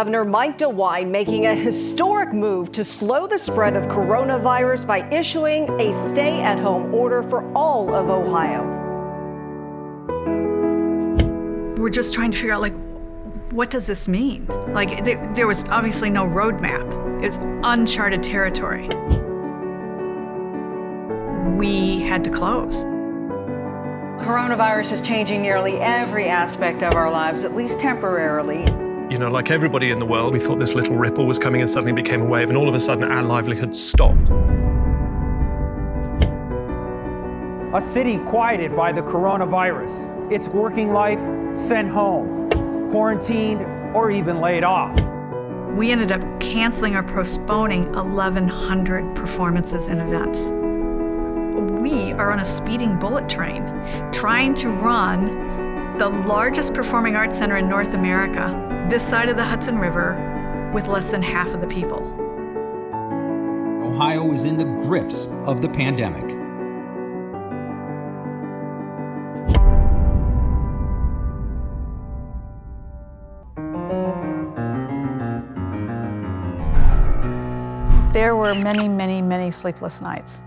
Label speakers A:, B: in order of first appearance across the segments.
A: Governor Mike DeWine making a historic move to slow the spread of coronavirus by issuing a stay-at-home order for all of Ohio.
B: We're just trying to figure out, what does this mean? There was obviously no roadmap. It's uncharted territory. We had to close.
C: Coronavirus is changing nearly every aspect of our lives, at least temporarily.
D: You know, like everybody in the world, we thought this little ripple was coming and suddenly became a wave, and all of a sudden our livelihood stopped.
E: A city quieted by the coronavirus, its working life sent home, quarantined, or even laid off.
B: We ended up canceling or postponing 1,100 performances and events. We are on a speeding bullet train, trying to run the largest performing arts center in North America, this side of the Hudson River, with less than half of the people.
F: Ohio is in the grips of the pandemic.
B: There were many, many, many sleepless nights.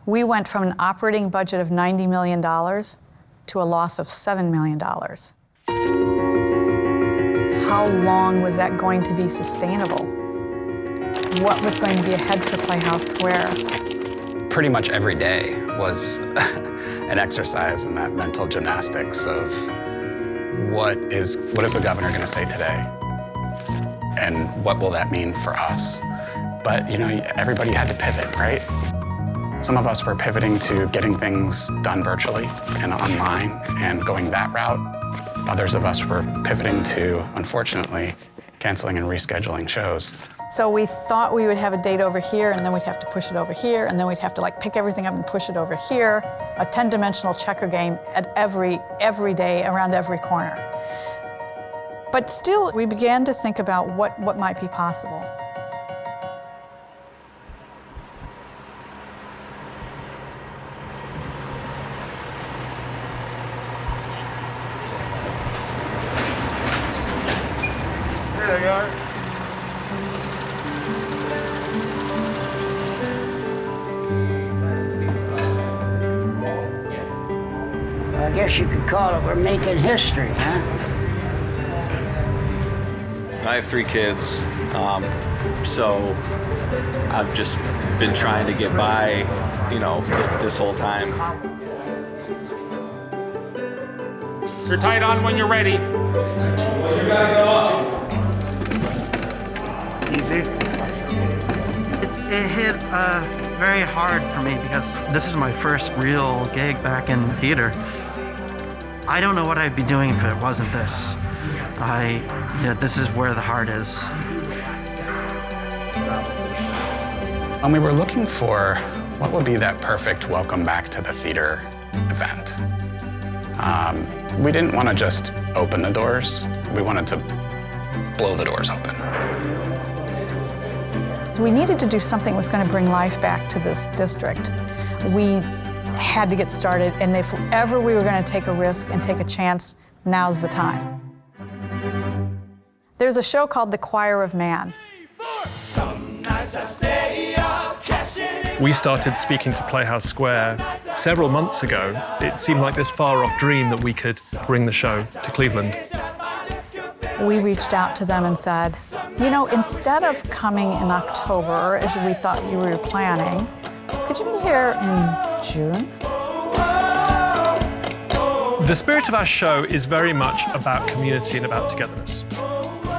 B: We went from an operating budget of $90 million to a loss of $7 million. How long was that going to be sustainable? What was going to be ahead for Playhouse Square?
G: Pretty much every day was an exercise in that mental gymnastics of what is the governor going to say today? And what will that mean for us? But, you know, everybody had to pivot, right? Some of us were pivoting to getting things done virtually and online and going that route. Others of us were pivoting to, unfortunately, canceling and rescheduling shows.
B: So we thought we would have a date over here, and then we'd have to push it over here, and then we'd have to pick everything up and push it over here. A 10-dimensional checker game at every day around every corner. But still, we began to think about what might be possible.
H: There you are.
I: I guess you could call it we're making history, huh?
J: I have 3 kids, so I've just been trying to get by, this whole time.
H: You're tied on when you're ready. You gotta go up. Easy.
K: It hit very hard for me because this is my first real gig back in the theater. I don't know what I'd be doing if it wasn't this. This is where the heart is.
G: And we were looking for what would be that perfect welcome back to the theater event. We didn't want to just open the doors. We wanted to blow the doors open.
B: We needed to do something that was going to bring life back to this district. We had to get started, and if ever we were going to take a risk and take a chance, now's the time. There's a show called The Choir of Man.
D: We started speaking to Playhouse Square several months ago. It seemed like this far-off dream that we could bring the show to Cleveland.
B: We reached out to them and said, instead of coming in October, as we thought you were planning, could you be here in June?
D: The spirit of our show is very much about community and about togetherness.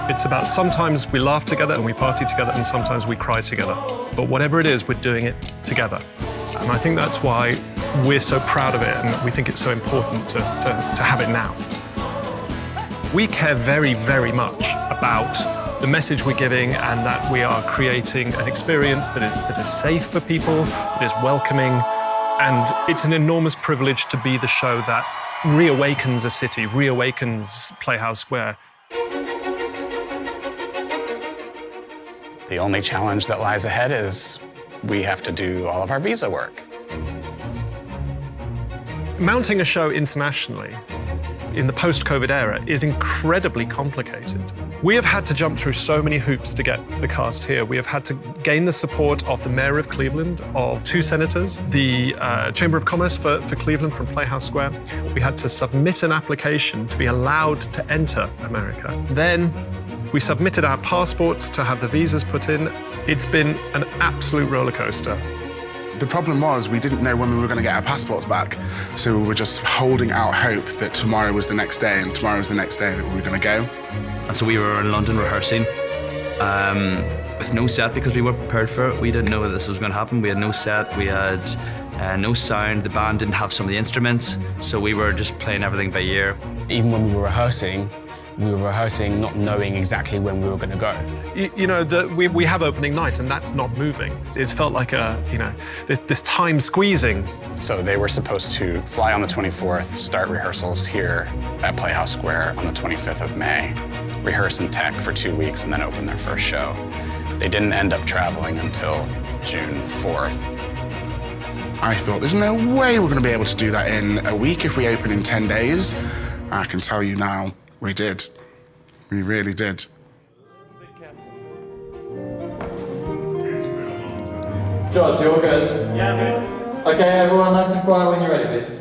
D: It's about sometimes we laugh together and we party together, and sometimes we cry together. But whatever it is, we're doing it together. And I think that's why we're so proud of it, and we think it's so important to have it now. We care very, very much about the message we're giving, and that we are creating an experience that is safe for people, that is welcoming, and it's an enormous privilege to be the show that reawakens a city, reawakens Playhouse Square.
G: The only challenge that lies ahead is we have to do all of our visa work.
D: Mounting a show internationally in the post-COVID era is incredibly complicated. We have had to jump through so many hoops to get the cast here. We have had to gain the support of the mayor of Cleveland, of 2 senators, the Chamber of Commerce for Cleveland from Playhouse Square. We had to submit an application to be allowed to enter America. Then we submitted our passports to have the visas put in. It's been an absolute roller coaster.
L: The problem was we didn't know when we were going to get our passports back, so we were just holding out hope that tomorrow was the next day and tomorrow was the next day that we were going to go.
M: And so we were in London rehearsing with no set because we weren't prepared for it. We didn't know that this was going to happen. We had no set, we had no sound, the band didn't have some of the instruments, so we were just playing everything by ear.
N: Even when we were rehearsing not knowing exactly when we were going to go.
D: You know, we have opening night and that's not moving. It's felt like this time squeezing.
G: So they were supposed to fly on the 24th, start rehearsals here at Playhouse Square on the 25th of May, rehearse in tech for 2 weeks and then open their first show. They didn't end up traveling until June 4th.
L: I thought, there's no way we're going to be able to do that in a week if we open in 10 days. I can tell you now, we did. We really did.
O: George, you all good? Yeah, good. Okay, everyone, nice and quiet when you're ready, please.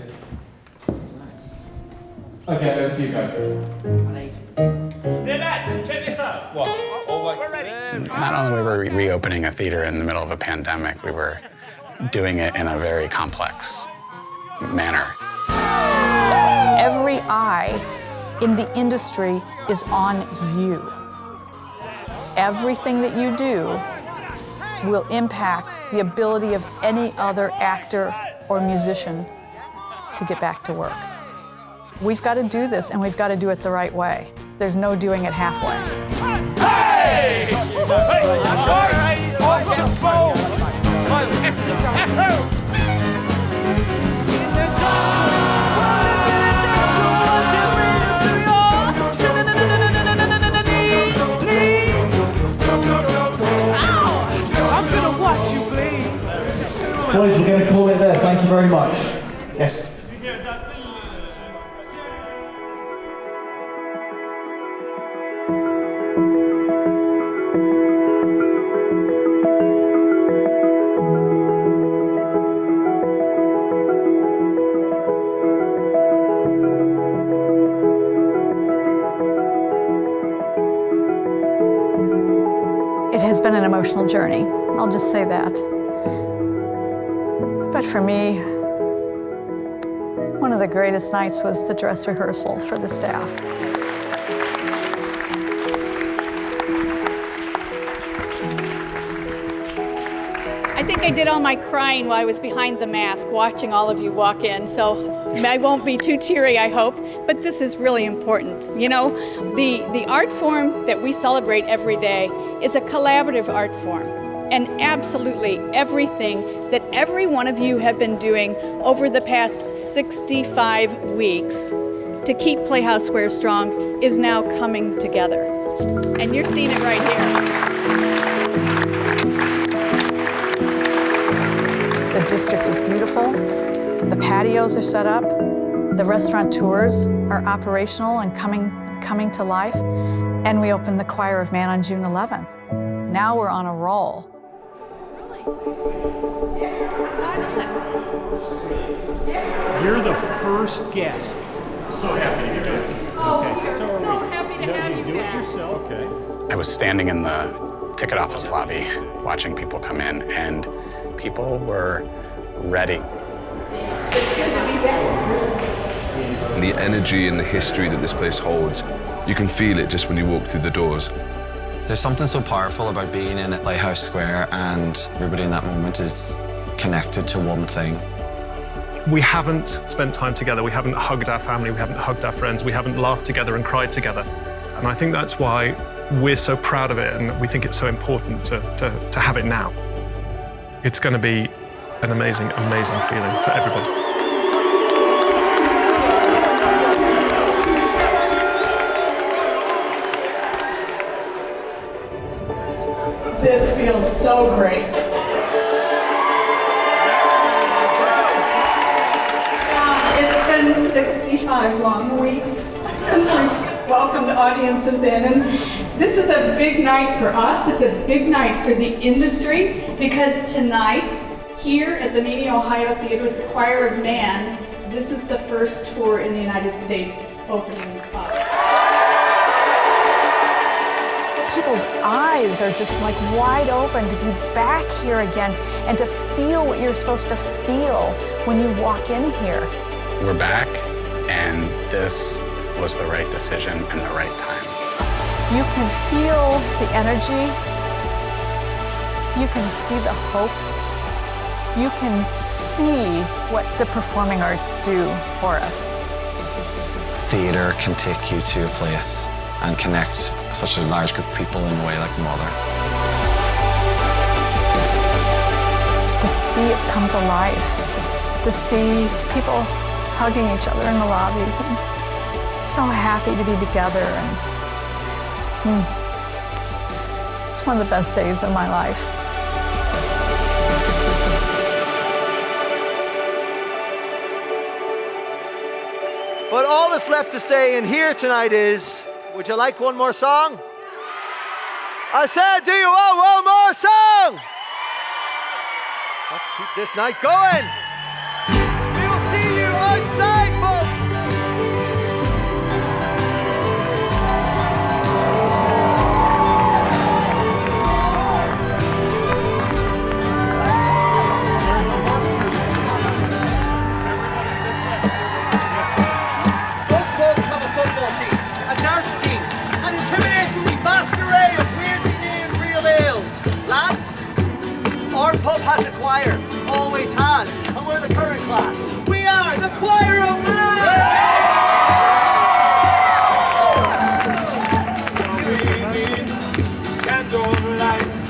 O: Okay, over to you guys.
H: Lads, check this out.
O: What?
H: We're ready.
G: Not only were we reopening a theater in the middle of a pandemic, we were doing it in a very complex manner.
B: Every eye in the industry is on you. Everything that you do will impact the ability of any other actor or musician to get back to work. We've got to do this, and we've got to do it the right way. There's no doing it halfway.
H: Hey!
O: Boys, we're going to call it there. Thank you very much. Yes.
B: It has been an emotional journey. I'll just say that. But for me, one of the greatest nights was the dress rehearsal for the staff.
P: I think I did all my crying while I was behind the mask, watching all of you walk in, so I won't be too teary, I hope, but this is really important. You know, the art form that we celebrate every day is a collaborative art form. And absolutely everything that every one of you have been doing over the past 65 weeks to keep Playhouse Square strong is now coming together. And you're seeing it right here.
B: The district is beautiful. The patios are set up. The restaurateurs are operational and coming to life. And we opened the Choir of Man on June 11th. Now we're on a roll.
Q: You're the first guests.
H: So happy to be back.
P: Oh, we're so happy to have you back.
Q: Yourself. Okay.
G: I was standing in the ticket office lobby watching people come in, and people were ready.
P: It's good to be back.
R: And the energy and the history that this place holds, you can feel it just when you walk through the doors.
S: There's something so powerful about being in Playhouse Square, and everybody in that moment is connected to one thing.
D: We haven't spent time together. We haven't hugged our family. We haven't hugged our friends. We haven't laughed together and cried together. And I think that's why we're so proud of it, and we think it's so important to have it now. It's going to be an amazing, amazing feeling for everybody.
P: This feels so great. It's been 65 long weeks since we've welcomed audiences in. And this is a big night for us. It's a big night for the industry because tonight, here at the Meany, Ohio Theater with the Choir of Man, this is the first tour in the United States opening up.
B: People's eyes are just like wide open to be back here again and to feel what you're supposed to feel when you walk in here.
G: We're back, and this was the right decision and the right time.
B: You can feel the energy. You can see the hope. You can see what the performing arts do for us.
S: Theatre can take you to a place and connect such a large group of people in a way like no other.
B: To see it come to life, to see people hugging each other in the lobbies and so happy to be together. And it's one of the best days of my life.
T: But all that's left to say in here tonight is, would you like one more song? I said, do you want one more song? Let's keep this night going. We will see you outside, folks. Those folks have a football team, a darts team, an intimidatingly vast array of weirdly named real ales. Lads, our pub has a choir, always has, and we're the current class. We are the Choir of Man!
H: Candlelight.